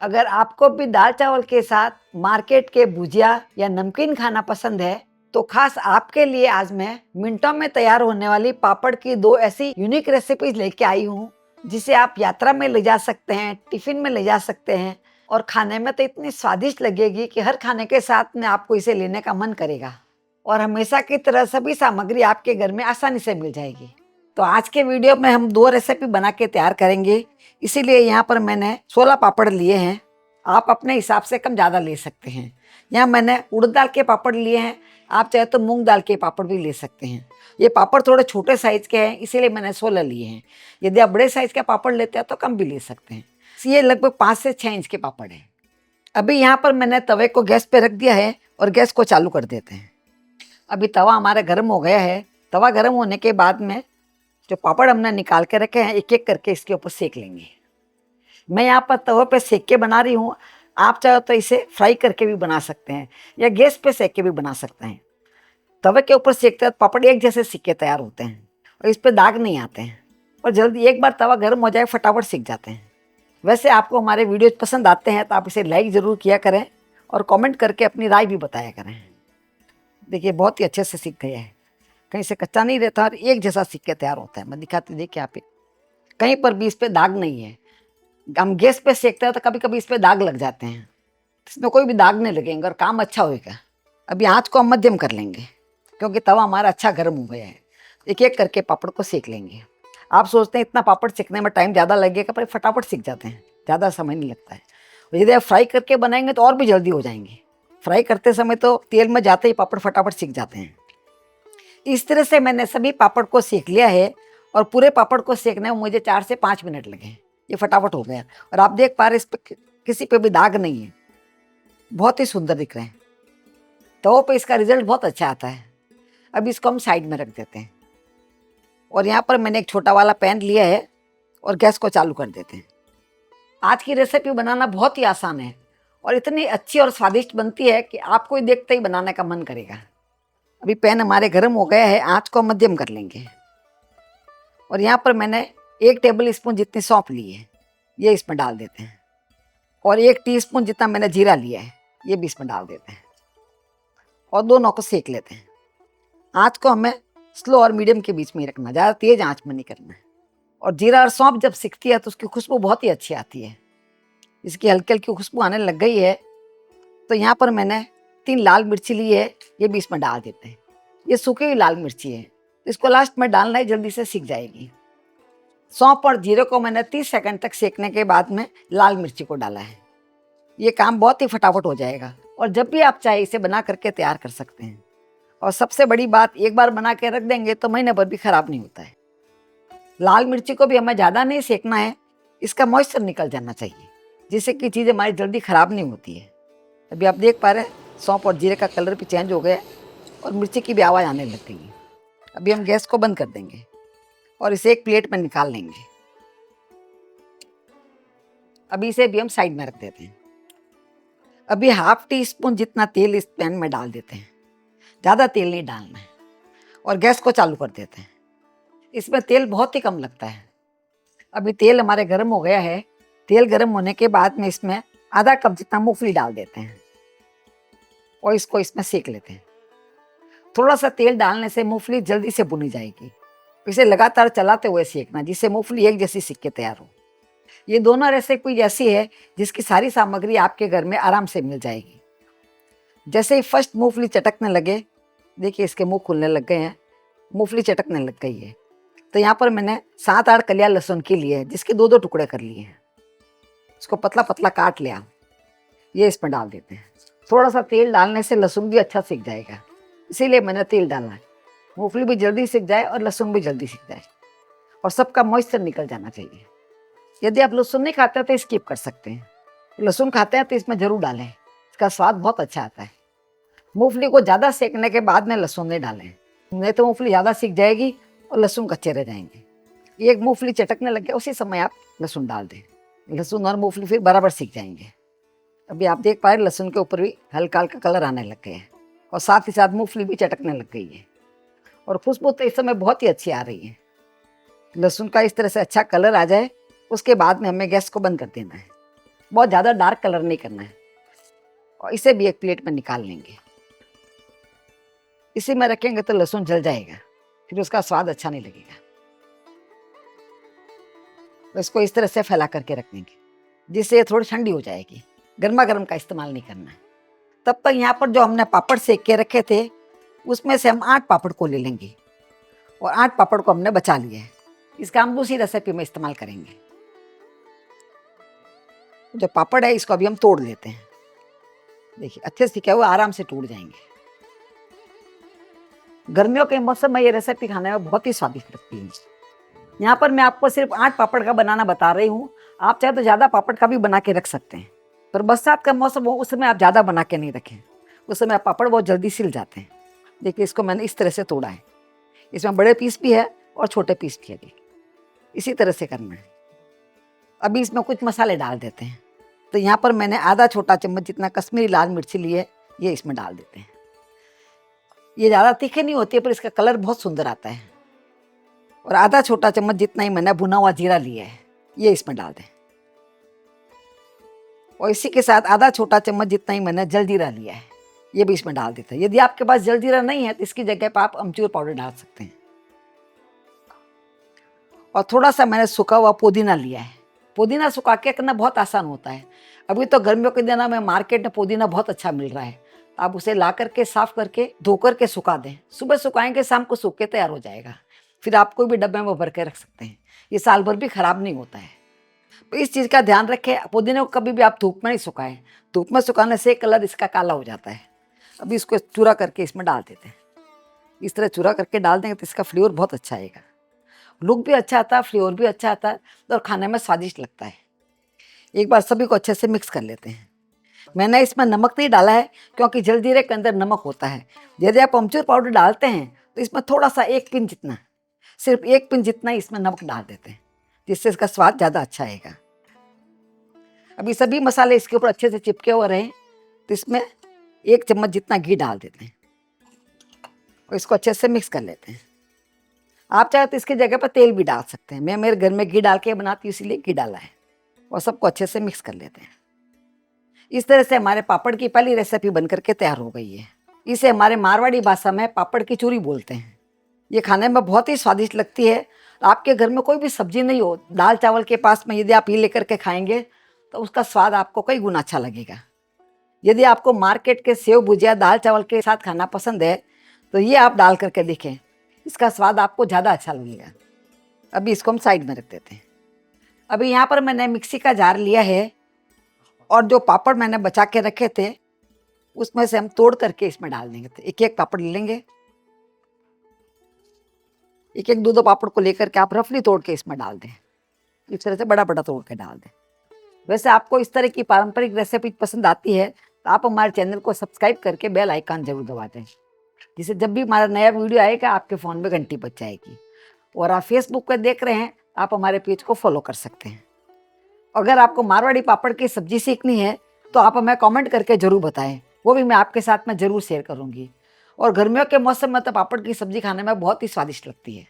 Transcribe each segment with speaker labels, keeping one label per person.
Speaker 1: अगर आपको भी दाल चावल के साथ मार्केट के भुजिया या नमकीन खाना पसंद है तो खास आपके लिए आज मैं मिनटों में तैयार होने वाली पापड़ की दो ऐसी यूनिक रेसिपीज लेके आई हूँ जिसे आप यात्रा में ले जा सकते हैं, टिफिन में ले जा सकते हैं और खाने में तो इतनी स्वादिष्ट लगेगी कि हर खाने के साथ में आपको इसे लेने का मन करेगा और हमेशा की तरह सभी सामग्री आपके घर में आसानी से मिल जाएगी। तो आज के वीडियो में हम दो रेसिपी बना के तैयार करेंगे, इसीलिए यहाँ पर मैंने 16 पापड़ लिए हैं। आप अपने हिसाब से कम ज़्यादा ले सकते हैं। यहाँ मैंने उड़द दाल के पापड़ लिए हैं, आप चाहे तो मूंग दाल के पापड़ भी ले सकते हैं। ये पापड़ थोड़े छोटे साइज़ के हैं, इसीलिए मैंने 16 लिए हैं। यदि आप बड़े साइज़ के पापड़ लेते हैं तो कम भी ले सकते हैं। ये लगभग 5 से 6 इंच के पापड़ हैं। अभी यहाँ पर मैंने तवे को गैस पे रख दिया है और गैस को चालू कर देते हैं। अभी तवा हमारा गर्म हो गया है। तवा गर्म होने के बाद में जो पापड़ हमने निकाल के रखे हैं एक एक करके इसके ऊपर सेक लेंगे। मैं यहाँ पर तवे पे सेक के बना रही हूँ, आप चाहो तो इसे फ्राई करके भी बना सकते हैं या गैस पे सेक के भी बना सकते हैं। तवे के ऊपर सेकते हैं पापड़ एक जैसे सिक्के तैयार होते हैं और इस पे दाग नहीं आते हैं और जल्दी एक बार तवा गर्म हो जाए फटाफट सीख जाते हैं। वैसे आपको हमारे वीडियोज पसंद आते हैं तो आप इसे लाइक ज़रूर किया करें और कमेंट करके अपनी राय भी बताया करें। देखिए बहुत ही अच्छे से सीख गया है, कहीं से कच्चा नहीं रहता और एक जैसा सीख के तैयार होता है। मैं दिखाती देखिए आप, कहीं पर भी इस पर दाग नहीं है। हम गैस पे सेकते हैं तो कभी कभी इस पर दाग लग जाते हैं, इसमें कोई भी दाग नहीं लगेंगे और काम अच्छा होएगा। अभी आँच को हम मध्यम कर लेंगे क्योंकि तवा हमारा अच्छा गर्म हो गया है। एक एक करके पापड़ को सेक लेंगे। आप सोचते हैं इतना पापड़ सेकने में टाइम ज़्यादा लगेगा, पर फटाफट सीख जाते हैं, ज़्यादा समय नहीं लगता है। और यदि आप फ्राई करके बनाएंगे तो और भी जल्दी हो जाएंगे। फ्राई करते समय तो तेल में जाते ही पापड़ फटाफट सीख जाते हैं। इस तरह से मैंने सभी पापड़ को सेक लिया है और पूरे पापड़ को सेकने में मुझे 4 से 5 मिनट लगे। ये फटाफट हो गया और आप देख पा रहे इस पर किसी पे भी दाग नहीं है, बहुत ही सुंदर दिख रहे हैं। तवों पे इसका रिजल्ट बहुत अच्छा आता है। अब इसको हम साइड में रख देते हैं और यहाँ पर मैंने एक छोटा वाला पैन लिया है और गैस को चालू कर देते हैं। आज की रेसिपी बनाना बहुत ही आसान है और इतनी अच्छी और स्वादिष्ट बनती है कि आपको ही देखते ही बनाने का मन करेगा। अभी पैन हमारे गर्म हो गया है, आँच को मध्यम कर लेंगे और यहाँ पर मैंने 1 टेबल स्पून जितनी सौंफ ली है ये इसमें डाल देते हैं और 1 टीस्पून जितना मैंने जीरा लिया है ये भी इसमें डाल देते हैं और दोनों को सेक लेते हैं। आँच को हमें स्लो और मीडियम के बीच में ही रखना, ज़्यादा तेज आँच में नहीं करना है। और जीरा और सौंफ जब सिकती है तो उसकी खुशबू बहुत ही अच्छी आती है। इसकी हल्की हल्की खुशबू आने लग गई है तो यहाँ पर मैंने 3 लाल मिर्ची ली है, ये भी इसमें डाल देते हैं। ये सूखी हुई लाल मिर्ची है, इसको लास्ट में डालना है, जल्दी से सीख जाएगी। सौंफ और जीरे को मैंने 30 सेकंड तक सेकने के बाद में लाल मिर्ची को डाला है। ये काम बहुत ही फटाफट हो जाएगा और जब भी आप चाहे इसे बना करके तैयार कर सकते हैं। और सबसे बड़ी बात, एक बार बना के रख देंगे तो महीने भर भी खराब नहीं होता है। लाल मिर्ची को भी हमें ज़्यादा नहीं सेकना है, इसका मॉइस्चर निकल जाना चाहिए जिससे कि चीज़ें हमारी जल्दी ख़राब नहीं होती है। अभी आप देख पा रहे हैं सौंफ और जीरे का कलर भी चेंज हो गया और मिर्ची की भी आवाज़ आने लग गई है। अभी हम गैस को बंद कर देंगे और इसे एक प्लेट में निकाल लेंगे। अभी इसे भी हम साइड में रख देते हैं। अभी ½ टीस्पून जितना तेल इस पैन में डाल देते हैं, ज़्यादा तेल नहीं डालना है और गैस को चालू कर देते हैं। इसमें तेल बहुत ही कम लगता है। अभी तेल हमारे गर्म हो गया है। तेल गर्म होने के बाद में इसमें आधा कप जितना मूंगफली डाल देते हैं और इसको इसमें सेक लेते हैं। थोड़ा सा तेल डालने से मूंगफली जल्दी से भुनी जाएगी। इसे लगातार चलाते हुए सेकना जिससे मूंगफली एक जैसी सिक के तैयार हो। ये दोनों रेसिपी ऐसी है जिसकी सारी सामग्री आपके घर में आराम से मिल जाएगी। जैसे ही फर्स्ट मूंगफली चटकने लगे, देखिए इसके मुंह खुलने लग गए हैं, मूंगफली चटकने लग गई है। तो यहाँ पर मैंने 7-8 कलियां लहसुन की लिए हैं जिसके 2-2 टुकड़े कर लिए हैं। इसको पतला पतला काट लिया, ये इसमें डाल देते हैं। थोड़ा सा तेल डालने से लहसुन भी अच्छा सीख जाएगा, इसीलिए मैंने तेल डाला है। मूंगफली भी जल्दी सीख जाए और लहसुन भी जल्दी सीख जाए और सबका मॉइस्चर निकल जाना चाहिए। यदि आप लहसुन नहीं खाते तो स्किप कर सकते हैं, लहसुन खाते हैं तो इसमें ज़रूर डालें, इसका स्वाद बहुत अच्छा आता है। मूंगफली को ज़्यादा सेकने के बाद में लहसुन नहीं डालें, नहीं तो मूंगफली ज़्यादा सीख जाएगी और लहसुन कच्चे रह जाएंगे। एक मूंगफली चटकने लग गया उसी समय आप लहसुन डाल दें, लहसुन और मूंगफली फिर बराबर सीख जाएंगे। अभी आप देख पा रहे लहसुन के ऊपर भी हल्का हल्का कलर आने लग गया है और साथ ही साथ मूंगफली भी चटकने लग गई है और खुशबू तो इस समय बहुत ही अच्छी आ रही है। लहसुन का इस तरह से अच्छा कलर आ जाए उसके बाद में हमें गैस को बंद कर देना है बहुत ज़्यादा डार्क कलर नहीं करना है। और इसे भी एक प्लेट में निकाल लेंगे। इसी में रखेंगे तो लहसुन जल जाएगा, फिर उसका स्वाद अच्छा नहीं लगेगा। तो इसको इस तरह से फैला करके रख देंगे, जिससे ये थोड़ी ठंडी हो जाएगी। गर्मा गर्म का इस्तेमाल नहीं करना है। तब तक यहाँ पर जो हमने पापड़ सेक के रखे थे, उसमें से हम 8 पापड़ को ले लेंगे और 8 पापड़ को हमने बचा लिया है। इसका हम दूसरी रेसिपी में इस्तेमाल करेंगे। जो पापड़ है इसको अभी हम तोड़ लेते हैं। देखिए अच्छे से क्या हुआ, आराम से टूट जाएंगे। गर्मियों के मौसम में ये रेसिपी खाने में बहुत ही स्वादिष्ट लगती है। यहाँ पर मैं आपको सिर्फ 8 पापड़ का बनाना बता रही हूँ। आप चाहे तो ज़्यादा पापड़ का भी बना के रख सकते हैं, पर बरसात का मौसम हो उस समय आप ज़्यादा बना के नहीं रखें, उस समय पापड़ बहुत जल्दी सिल जाते हैं। देखिए इसको मैंने इस तरह से तोड़ा है। इसमें बड़े पीस भी है और छोटे पीस भी है। देखिए इसी तरह से करना है। अभी इसमें कुछ मसाले डाल देते हैं। तो यहाँ पर मैंने आधा छोटा चम्मच जितना कश्मीरी लाल मिर्ची ली है, ये इसमें डाल देते हैं। ये ज़्यादा तीखे नहीं होती है, पर इसका कलर बहुत सुंदर आता है। और आधा छोटा चम्मच जितना ही मैंने भुना हुआ जीरा लिया है, ये इसमें डाल दें। और इसी के साथ आधा छोटा चम्मच जितना ही मैंने जलजीरा लिया है, ये भी इसमें डाल देते हैं। यदि आपके पास जलजीरा नहीं है तो इसकी जगह पर आप अमचूर पाउडर डाल सकते हैं। और थोड़ा सा मैंने सूखा हुआ पुदीना लिया है। पुदीना सुखा के करना बहुत आसान होता है। अभी तो गर्मियों के दिनों में मार्केट में पुदीना बहुत अच्छा मिल रहा है। आप उसे ला करके साफ करके धो करके सुखा दें। सुबह सुखाएंगे, शाम को सूख के तैयार हो जाएगा। फिर आप कोई भी डब्बे में भर के रख सकते हैं। ये साल भर भी खराब नहीं होता है। तो इस चीज़ का ध्यान रखें, पुदीने को कभी भी आप धूप में नहीं सुखाएं। धूप में सुखाने से कलर इसका काला हो जाता है। अभी इसको चूरा करके इसमें डाल देते हैं। इस तरह चूरा करके डाल देंगे तो इसका फ्लेवर बहुत अच्छा आएगा। लुक भी अच्छा आता है, फ्लेवर भी अच्छा आता है और खाने में स्वादिष्ट लगता है। एक बार सभी को अच्छे से मिक्स कर लेते हैं। मैंने इसमें नमक नहीं डाला है क्योंकि जलजीरे के अंदर नमक होता है। यदि आप अमचूर पाउडर डालते हैं तो इसमें थोड़ा सा 1 पिंच जितना, सिर्फ 1 पिंच जितना इसमें नमक डाल देते हैं, जिससे इसका स्वाद ज़्यादा अच्छा आएगा। अभी सभी मसाले इसके ऊपर अच्छे से चिपके हुए रहें तो इसमें 1 चम्मच जितना घी डाल देते हैं और इसको अच्छे से मिक्स कर लेते हैं। आप चाहे तो इसकी जगह पर तेल भी डाल सकते हैं। मैं मेरे घर में घी डाल के बनाती हूँ, इसीलिए घी डाला है। और सबको अच्छे से मिक्स कर लेते हैं। इस तरह से हमारे पापड़ की पहली रेसिपी बनकर के तैयार हो गई है। इसे हमारे मारवाड़ी भाषा में पापड़ की चूरी बोलते हैं। ये खाने में बहुत ही स्वादिष्ट लगती है। आपके घर में कोई भी सब्जी नहीं हो, दाल चावल के पास में यदि आप ये लेकर के खाएंगे तो उसका स्वाद आपको कई गुना अच्छा लगेगा। यदि आपको मार्केट के सेव भुजिया दाल चावल के साथ खाना पसंद है तो ये आप डाल करके देखें, इसका स्वाद आपको ज़्यादा अच्छा लगेगा। अभी इसको हम साइड में रख देते हैं। अभी यहाँ पर मैंने मिक्सी का जार लिया है और जो पापड़ मैंने बचा के रखे थे उसमें से हम तोड़ करके इसमें डाल देंगे। तो एक एक पापड़ ले लेंगे। एक एक दो पापड़ को लेकर के आप रफली तोड़ के इसमें डाल दें। इस तरह से बड़ा बड़ा तोड़ के डाल दें। वैसे आपको इस तरह की पारंपरिक रेसिपी पसंद आती है तो आप हमारे चैनल को सब्सक्राइब करके बेल आइकन जरूर दबा दें, जिससे जब भी हमारा नया वीडियो आएगा आपके फ़ोन में घंटी बज जाएगी। और आप फेसबुक पर देख रहे हैं, आप हमारे पेज को फॉलो कर सकते हैं। अगर आपको मारवाड़ी पापड़ की सब्जी सीखनी है तो आप हमें कमेंट करके ज़रूर बताएं, वो भी मैं आपके साथ में ज़रूर शेयर करूँगी। और गर्मियों के मौसम में तो पापड़ की सब्जी खाने में बहुत ही स्वादिष्ट लगती है।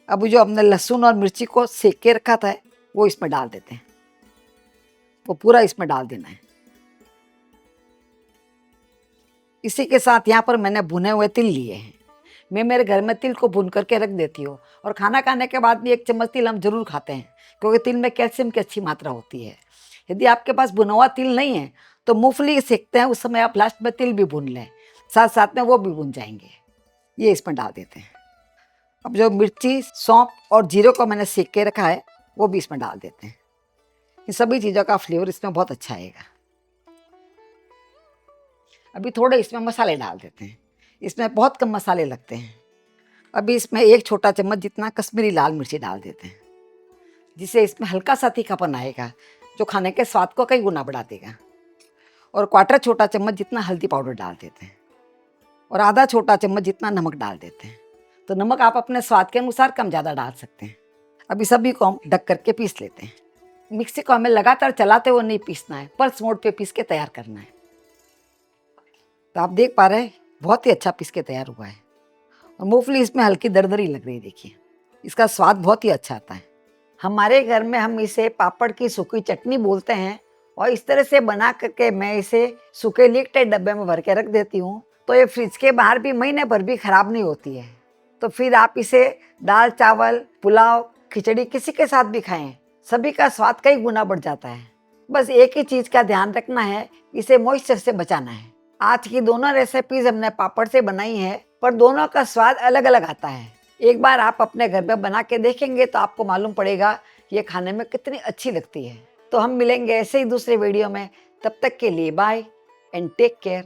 Speaker 1: अब जो हमने लहसुन और मिर्ची को सेक के रखा था वो इसमें डाल देते हैं। वो पूरा इसमें डाल देना है। इसी के साथ यहाँ पर मैंने भुने हुए तिल लिए हैं। मैं मेरे घर में तिल को भून करके रख देती हूँ और खाना खाने के बाद भी 1 चम्मच तिल हम जरूर खाते हैं, क्योंकि तिल में कैल्शियम की अच्छी मात्रा होती है। यदि आपके पास भुना हुआ तिल नहीं है तो मूंगफली सेकते हैं, उस समय आप लास्ट में तिल भी भून लें, साथ साथ में वो भी भून जाएंगे। ये इसमें डाल देते हैं। अब जो मिर्ची, सौंफ और जीरे को मैंने सेक के रखा है वो भी इसमें डाल देते हैं। इन सभी चीज़ों का फ्लेवर इसमें बहुत अच्छा आएगा। अभी थोड़े इसमें मसाले डाल देते हैं। इसमें बहुत कम मसाले लगते हैं। अभी इसमें 1 छोटा चम्मच जितना कश्मीरी लाल मिर्ची डाल देते हैं, जिससे इसमें हल्का सा तीखापन आएगा, जो खाने के स्वाद को कई गुना बढ़ा देगा। और 1/4 छोटा चम्मच जितना हल्दी पाउडर डाल देते हैं और आधा छोटा चम्मच जितना नमक डाल देते हैं। तो नमक आप अपने स्वाद के अनुसार कम ज़्यादा डाल सकते हैं। अभी सभी को हम ढक करके पीस लेते हैं। मिक्सी को हमें लगातार चलाते हुए नहीं पीसना है, पल्स मोड पे पीस के तैयार करना है। तो आप देख पा रहे हैं बहुत ही अच्छा पीस के तैयार हुआ है। और मूंगफली इसमें हल्की दरदरी लग रही है। देखिए इसका स्वाद बहुत ही अच्छा आता है। हमारे घर में हम इसे पापड़ की सूखी चटनी बोलते हैं और इस तरह से बना करके मैं इसे सूखे लिक्टेड डब्बे में भर के रख देती हूँ, तो ये फ्रिज के बाहर भी महीने भर भी खराब नहीं होती है। तो फिर आप इसे दाल चावल पुलाव खिचड़ी किसी के साथ भी खाएं, सभी का स्वाद कई गुना बढ़ जाता है। बस एक ही चीज का ध्यान रखना है, इसे मॉइस्चर से बचाना है। आज की दोनों रेसिपीज हमने पापड़ से बनाई है, पर दोनों का स्वाद अलग अलग आता है। एक बार आप अपने घर में बना के देखेंगे तो आपको मालूम पड़ेगा ये खाने में कितनी अच्छी लगती है। तो हम मिलेंगे ऐसे ही दूसरे वीडियो में, तब तक के लिए बाय एंड टेक केयर।